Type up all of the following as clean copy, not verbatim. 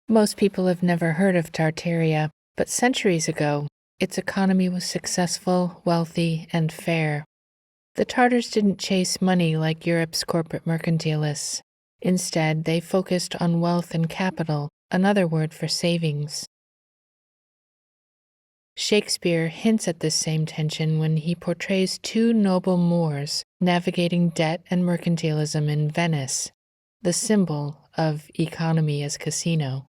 Most people have never heard of Tartaria, but centuries ago, its economy was successful, wealthy, and fair. The Tartars didn't chase money like Europe's corporate mercantilists. Instead, they focused on wealth and capital, another word for savings. Shakespeare hints at this same tension when he portrays two noble Moors navigating debt and mercantilism in Venice, the symbol of economy as casino.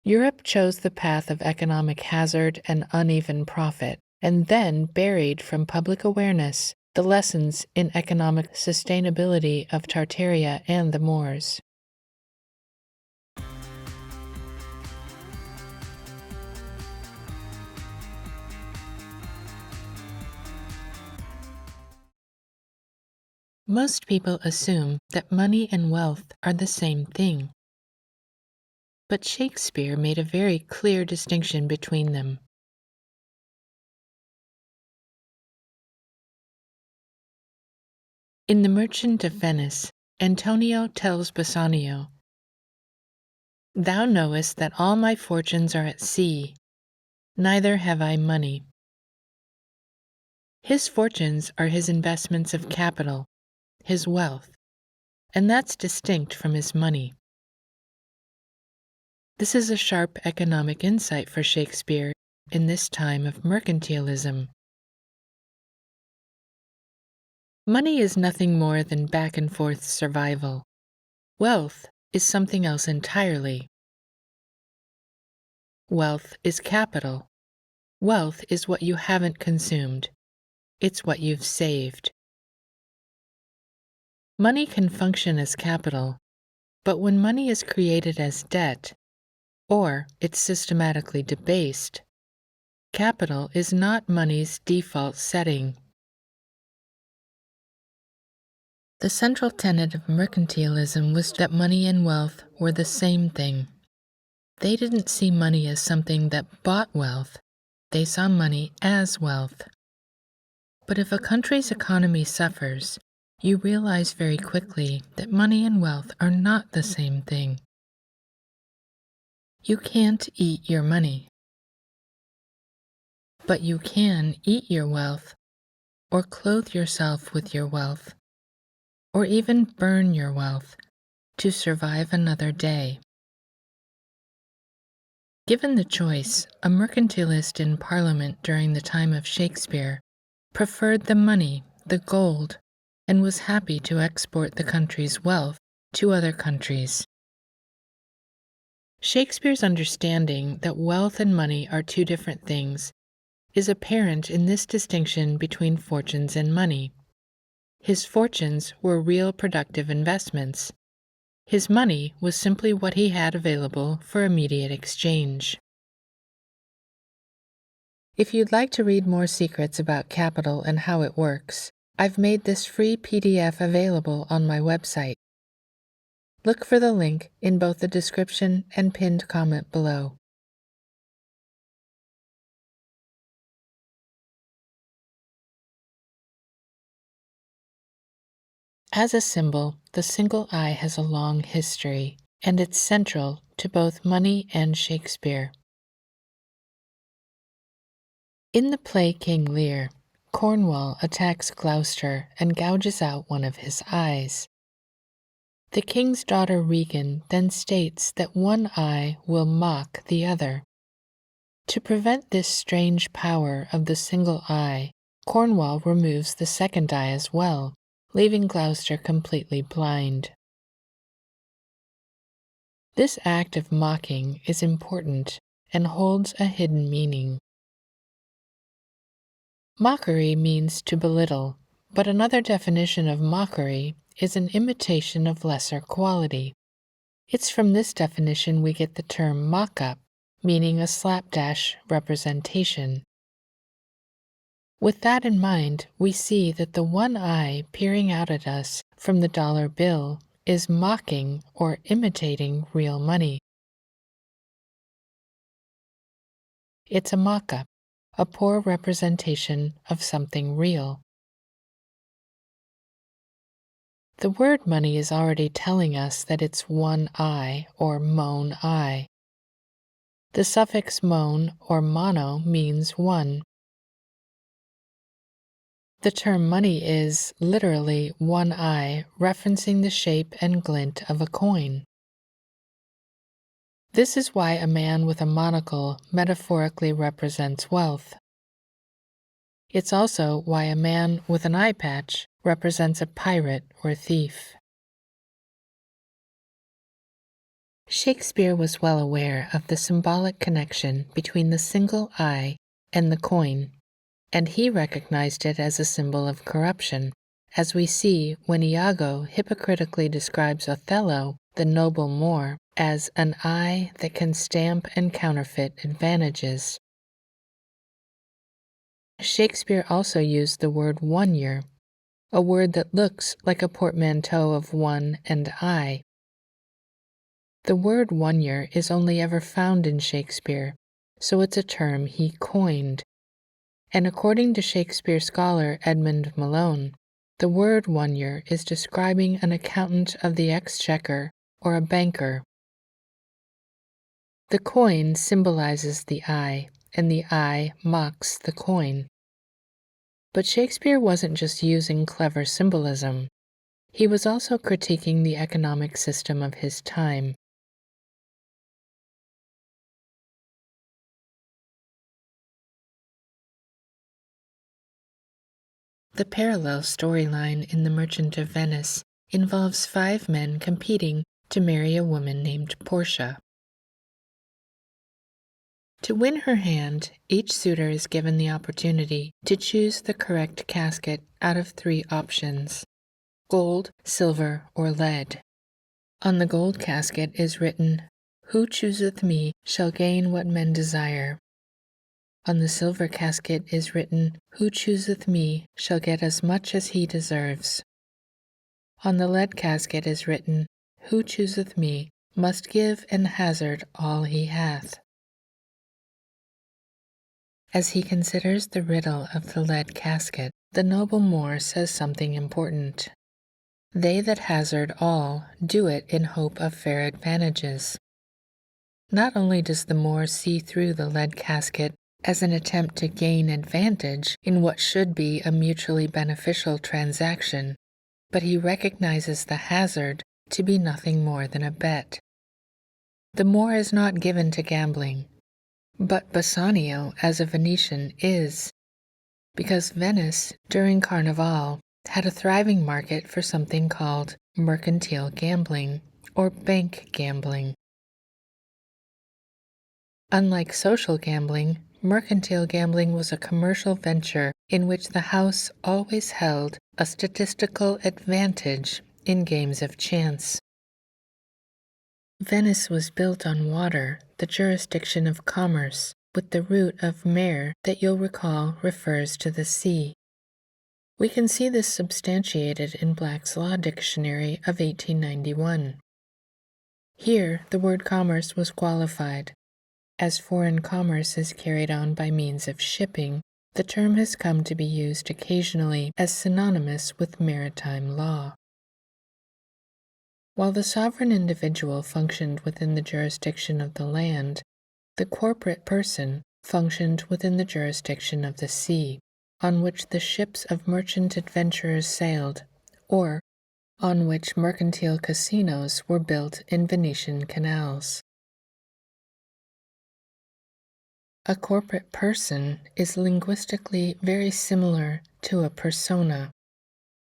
Europe chose the path of economic hazard and uneven profit, and then buried from public awareness the lessons in economic sustainability of Tartaria and the Moors. Most people assume that money and wealth are the same thing. But Shakespeare made a very clear distinction between them. In The Merchant of Venice, Antonio tells Bassanio, "Thou knowest that all my fortunes are at sea, neither have I money." His fortunes are his investments of capital, his wealth, and that's distinct from his money. This is a sharp economic insight for Shakespeare in this time of mercantilism. Money is nothing more than back and forth survival. Wealth is something else entirely. Wealth is capital. Wealth is what you haven't consumed. It's what you've saved. Money can function as capital, but when money is created as debt, or it's systematically debased, capital is not money's default setting. The central tenet of mercantilism was that money and wealth were the same thing. They didn't see money as something that bought wealth. They saw money as wealth. But if a country's economy suffers, you realize very quickly that money and wealth are not the same thing. You can't eat your money. But you can eat your wealth, or clothe yourself with your wealth, or even burn your wealth to survive another day. Given the choice, a mercantilist in Parliament during the time of Shakespeare preferred the money, the gold, and was happy to export the country's wealth to other countries. Shakespeare's understanding that wealth and money are two different things is apparent in this distinction between fortunes and money. His fortunes were real productive investments. His money was simply what he had available for immediate exchange. If you'd like to read more secrets about capital and how it works, I've made this free PDF available on my website. Look for the link in both the description and pinned comment below. As a symbol, the single eye has a long history, and it's central to both money and Shakespeare. In the play King Lear, Cornwall attacks Gloucester and gouges out one of his eyes. The king's daughter Regan then states that one eye will mock the other. To prevent this strange power of the single eye, Cornwall removes the second eye as well, leaving Gloucester completely blind. This act of mocking is important and holds a hidden meaning. Mockery means to belittle, but another definition of mockery is an imitation of lesser quality. It's from this definition we get the term mock-up, meaning a slapdash representation. With that in mind, we see that the one eye peering out at us from the dollar bill is mocking or imitating real money. It's a mock-up, a poor representation of something real. The word money is already telling us that it's one eye or mon eye. The suffix mon or mono means one. The term money is literally one eye, referencing the shape and glint of a coin. This is why a man with a monocle metaphorically represents wealth. It's also why a man with an eye patch represents a pirate or thief. Shakespeare was well aware of the symbolic connection between the single eye and the coin, and he recognized it as a symbol of corruption, as we see when Iago hypocritically describes Othello, the noble Moor, as an eye that can stamp and counterfeit advantages. Shakespeare also used the word one-year, a word that looks like a portmanteau of one and eye. The word one-year is only ever found in Shakespeare, so it's a term he coined. And according to Shakespeare scholar Edmund Malone, the word one-year is describing an accountant of the exchequer or a banker. The coin symbolizes the eye, and the eye mocks the coin. But Shakespeare wasn't just using clever symbolism. He was also critiquing the economic system of his time. The parallel storyline in The Merchant of Venice involves 5 men competing to marry a woman named Portia. To win her hand, each suitor is given the opportunity to choose the correct casket out of 3 options: gold, silver, or lead. On the gold casket is written, "Who chooseth me shall gain what men desire." On the silver casket is written, "Who chooseth me shall get as much as he deserves." On the lead casket is written, "Who chooseth me must give and hazard all he hath." As he considers the riddle of the lead casket, the noble Moor says something important. They that hazard all do it in hope of fair advantages. Not only does the Moor see through the lead casket as an attempt to gain advantage in what should be a mutually beneficial transaction, but he recognizes the hazard to be nothing more than a bet. The Moor is not given to gambling, but Bassanio, as a Venetian, is, because Venice, during Carnival, had a thriving market for something called mercantile gambling, or bank gambling. Unlike social gambling, mercantile gambling was a commercial venture in which the house always held a statistical advantage in games of chance. Venice was built on water, the jurisdiction of commerce, with the root of mare that you'll recall refers to the sea. We can see this substantiated in Black's Law Dictionary of 1891. Here, the word commerce was qualified. As foreign commerce is carried on by means of shipping, the term has come to be used occasionally as synonymous with maritime law. While the sovereign individual functioned within the jurisdiction of the land, the corporate person functioned within the jurisdiction of the sea, on which the ships of merchant adventurers sailed, or on which mercantile casinos were built in Venetian canals. A corporate person is linguistically very similar to a persona,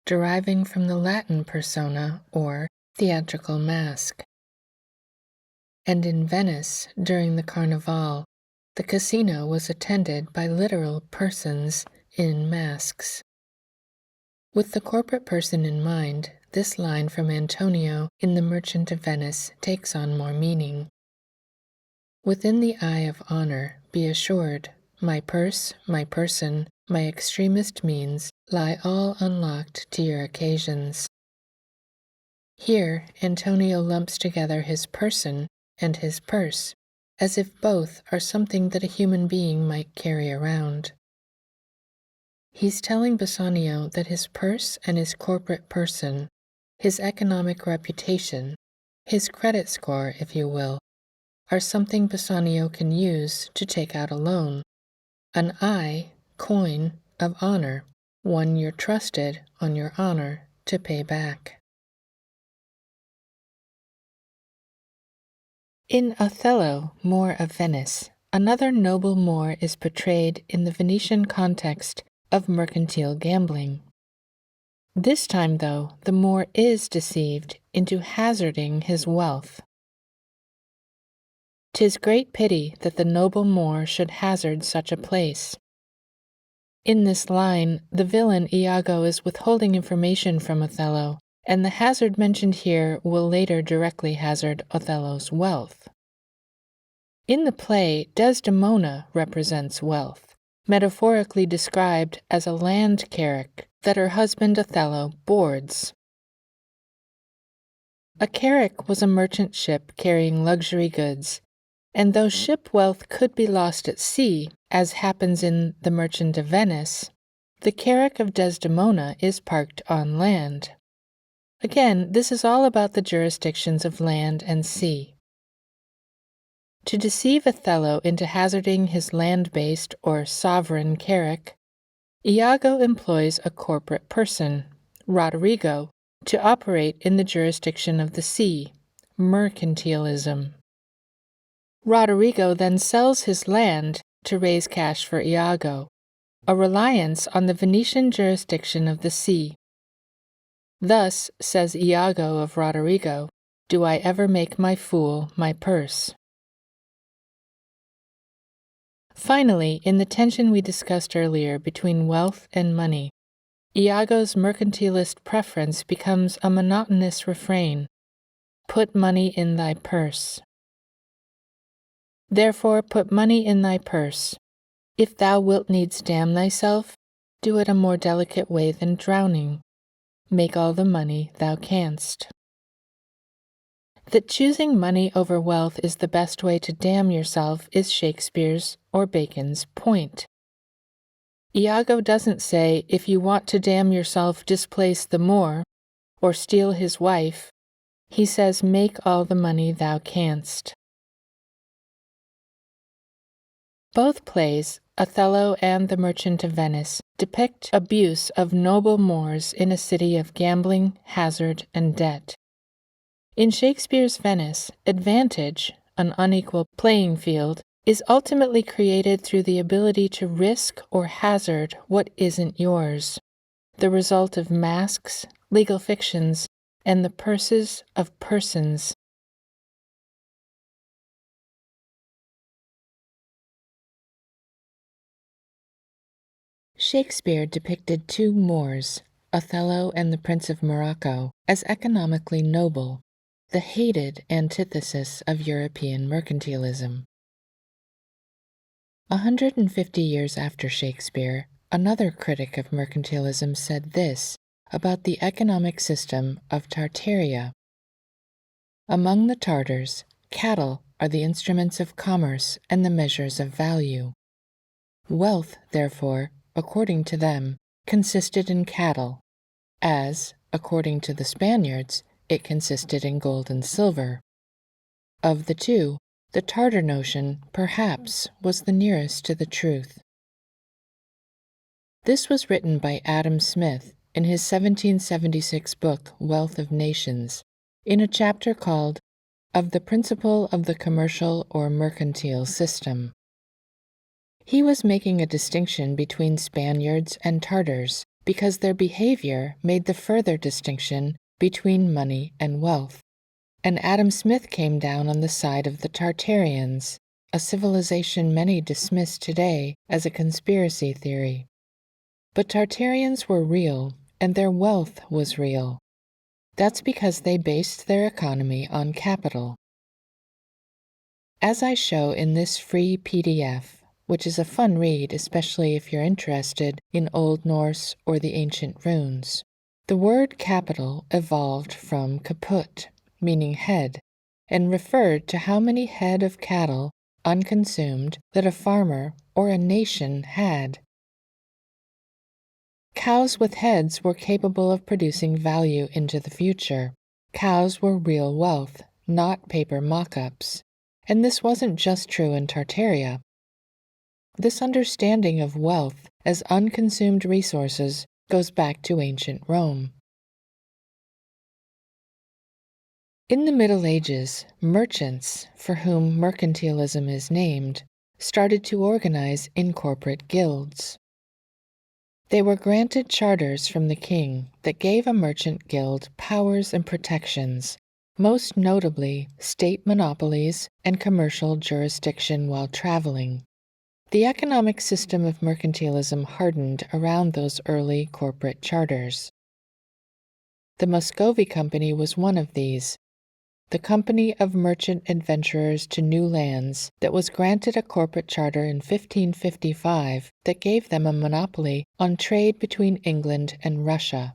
deriving from the Latin persona or theatrical mask. And in Venice, during the Carnival, the casino was attended by literal persons in masks. With the corporate person in mind, this line from Antonio in The Merchant of Venice takes on more meaning. Within the eye of honor, be assured, my purse, my person, my extremest means lie all unlocked to your occasions. Here, Antonio lumps together his person and his purse, as if both are something that a human being might carry around. He's telling Bassanio that his purse and his corporate person His economic reputation, his credit score, if you will, are something Bassanio can use to take out a loan. An coin of honor, one you're trusted on your honor to pay back. In Othello, Moor of Venice, another noble Moor is portrayed in the Venetian context of mercantile gambling. This time, though, the Moor is deceived into hazarding his wealth. "'Tis great pity that the noble Moor should hazard such a place." In this line, the villain Iago is withholding information from Othello, and the hazard mentioned here will later directly hazard Othello's wealth. In the play, Desdemona represents wealth, metaphorically described as a land carrack that her husband Othello boards. A carrack was a merchant ship carrying luxury goods, and though ship wealth could be lost at sea, as happens in The Merchant of Venice, the carrack of Desdemona is parked on land. Again, this is all about the jurisdictions of land and sea. To deceive Othello into hazarding his land-based or sovereign carrack, Iago employs a corporate person, Roderigo, to operate in the jurisdiction of the sea, mercantilism. Roderigo then sells his land to raise cash for Iago, a reliance on the Venetian jurisdiction of the sea. Thus, says Iago of Roderigo, "Do I ever make my fool my purse?" Finally, in the tension we discussed earlier between wealth and money, Iago's mercantilist preference becomes a monotonous refrain: "Put money in thy purse." Therefore put money in thy purse. If thou wilt needs damn thyself, do it a more delicate way than drowning. Make all the money thou canst. That choosing money over wealth is the best way to damn yourself is Shakespeare's or Bacon's point. Iago doesn't say, if you want to damn yourself, displace the Moor, or steal his wife. He says, make all the money thou canst. Both plays, Othello and The Merchant of Venice, depict abuse of noble Moors in a city of gambling, hazard, and debt. In Shakespeare's Venice, advantage, an unequal playing field, is ultimately created through the ability to risk or hazard what isn't yours, the result of masks, legal fictions, and the purses of persons. Shakespeare depicted two Moors, Othello and the Prince of Morocco, as economically noble, the hated antithesis of European mercantilism. 150 years after Shakespeare, another critic of mercantilism said this about the economic system of Tartaria. Among the Tartars, cattle are the instruments of commerce and the measures of value. Wealth, therefore, according to them, consisted in cattle, as, according to the Spaniards, it consisted in gold and silver. Of the two, the Tartar notion, perhaps, was the nearest to the truth. This was written by Adam Smith in his 1776 book, Wealth of Nations, in a chapter called Of the Principle of the Commercial or Mercantile System. He was making a distinction between Spaniards and Tartars because their behavior made the further distinction between money and wealth. And Adam Smith came down on the side of the Tartarians, a civilization many dismiss today as a conspiracy theory. But Tartarians were real, and their wealth was real. That's because they based their economy on capital. As I show in this free PDF, which is a fun read especially if you're interested in Old Norse or the ancient runes, the word capital evolved from kaput, meaning head, and referred to how many head of cattle, unconsumed, that a farmer or a nation had. Cows with heads were capable of producing value into the future. Cows were real wealth, not paper mock-ups. And this wasn't just true in Tartaria. This understanding of wealth as unconsumed resources goes back to ancient Rome. In the Middle Ages, merchants, for whom mercantilism is named, started to organize in corporate guilds. They were granted charters from the king that gave a merchant guild powers and protections, most notably state monopolies and commercial jurisdiction while traveling. The economic system of mercantilism hardened around those early corporate charters. The Muscovy Company was one of these, the company of merchant adventurers to new lands that was granted a corporate charter in 1555 that gave them a monopoly on trade between England and Russia.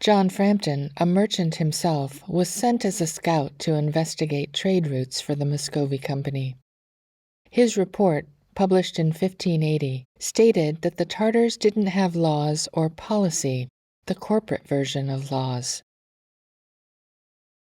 John Frampton, a merchant himself, was sent as a scout to investigate trade routes for the Muscovy Company. His report, published in 1580, stated that the charters didn't have laws or policy, the corporate version of laws.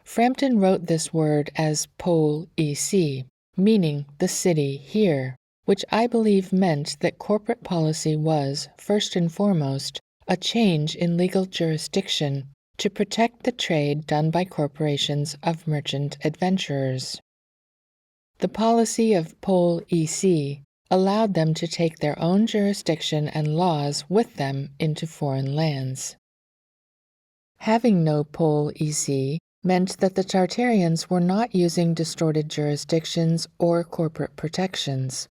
Frampton wrote this word as Pol EC, meaning the city here, which I believe meant that corporate policy was, first and foremost, a change in legal jurisdiction to protect the trade done by corporations of merchant adventurers. The policy of Pol EC allowed them to take their own jurisdiction and laws with them into foreign lands. Having no Pol EC meant that the Tartarians were not using distorted jurisdictions or corporate protections.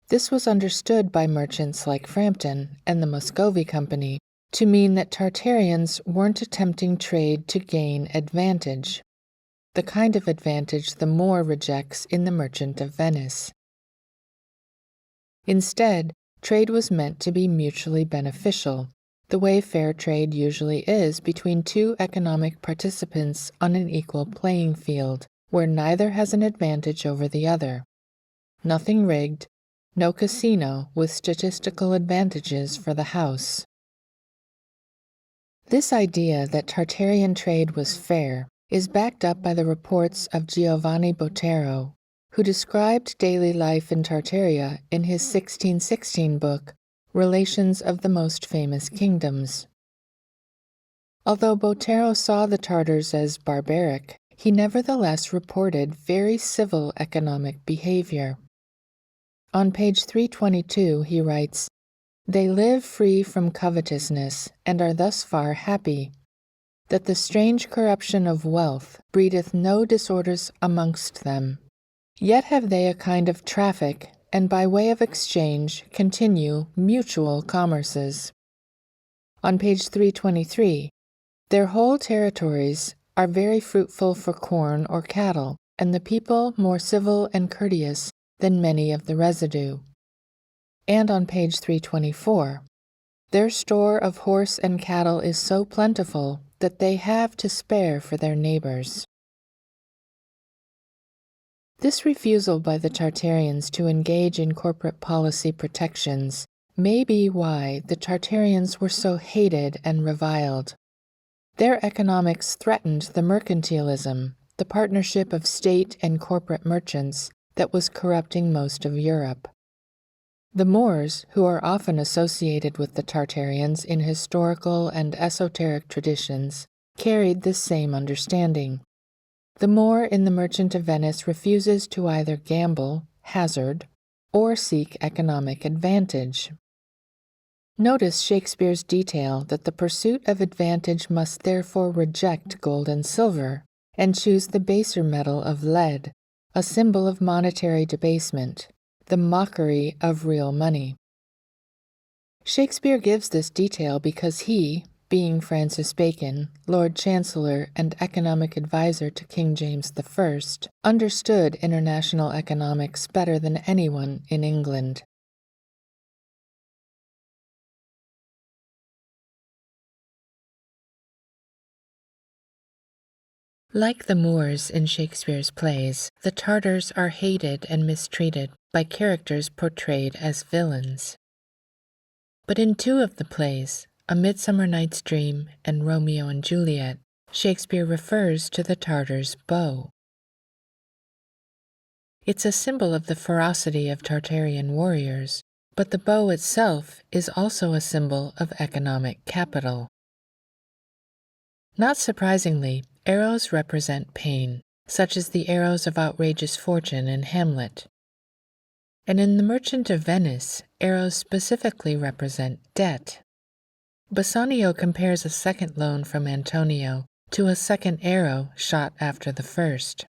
This was understood by merchants like Frampton and the Muscovy Company to mean that Tartarians weren't attempting trade to gain advantage, the kind of advantage the Moor rejects in The Merchant of Venice. Instead, trade was meant to be mutually beneficial, the way fair trade usually is between two economic participants on an equal playing field, where neither has an advantage over the other. Nothing rigged, no casino with statistical advantages for the house. This idea that Tartarian trade was fair is backed up by the reports of Giovanni Botero, who described daily life in Tartaria in his 1616 book, Relations of the Most Famous Kingdoms. Although Botero saw the Tartars as barbaric, he nevertheless reported very civil economic behavior. On page 322 he writes, "They live free from covetousness, and are thus far happy, that the strange corruption of wealth breedeth no disorders amongst them. Yet have they a kind of traffic, and by way of exchange continue mutual commerces." On page 323, "Their whole territories are very fruitful for corn or cattle, and the people more civil and courteous than many of the residue." And on page 324, "Their store of horse and cattle is so plentiful that they have to spare for their neighbors." This refusal by the Tartarians to engage in corporate policy protections may be why the Tartarians were so hated and reviled. Their economics threatened the mercantilism, the partnership of state and corporate merchants that was corrupting most of Europe. The Moors, who are often associated with the Tartarians in historical and esoteric traditions, carried this same understanding. The Moor in The Merchant of Venice refuses to either gamble, hazard, or seek economic advantage. Notice Shakespeare's detail that the pursuit of advantage must therefore reject gold and silver and choose the baser metal of lead, a symbol of monetary debasement, the mockery of real money. Shakespeare gives this detail because he, being Francis Bacon, Lord Chancellor and economic advisor to King James I, understood international economics better than anyone in England. Like the Moors in Shakespeare's plays, the Tartars are hated and mistreated by characters portrayed as villains. But in two of the plays, A Midsummer Night's Dream and Romeo and Juliet, Shakespeare refers to the Tartar's bow. It's a symbol of the ferocity of Tartarian warriors, but the bow itself is also a symbol of economic capital. Not surprisingly, arrows represent pain, such as the arrows of outrageous fortune in Hamlet. And in The Merchant of Venice, arrows specifically represent debt. Bassanio compares a second loan from Antonio to a second arrow shot after the first.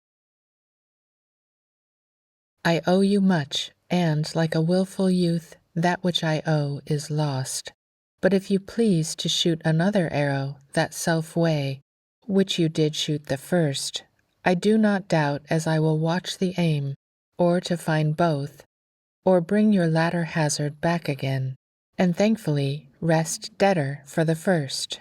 I owe you much, and, like a wilful youth, that which I owe is lost. But if you please to shoot another arrow that self way, which you did shoot the first, I do not doubt as I will watch the aim, or to find both, or bring your latter hazard back again, and thankfully rest debtor for the first.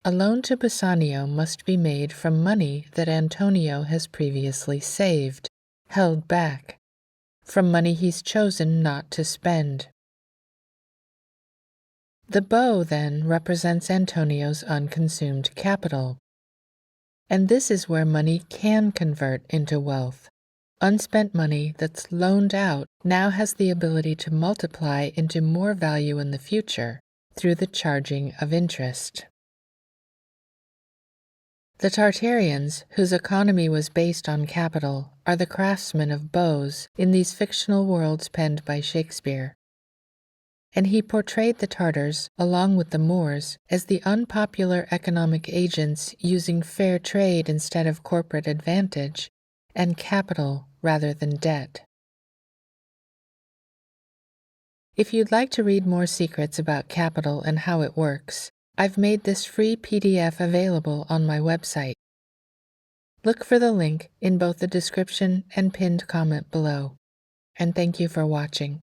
A loan to Bassanio must be made from money that Antonio has previously saved, held back, from money he's chosen not to spend. The bow, then, represents Antonio's unconsumed capital. And this is where money can convert into wealth. Unspent money that's loaned out now has the ability to multiply into more value in the future through the charging of interest. The Tartarians, whose economy was based on capital, are the craftsmen of bows in these fictional worlds penned by Shakespeare. And he portrayed the Tartars, along with the Moors, as the unpopular economic agents using fair trade instead of corporate advantage, and capital rather than debt. If you'd like to read more secrets about capital and how it works, I've made this free PDF available on my website. Look for the link in both the description and pinned comment below. And thank you for watching.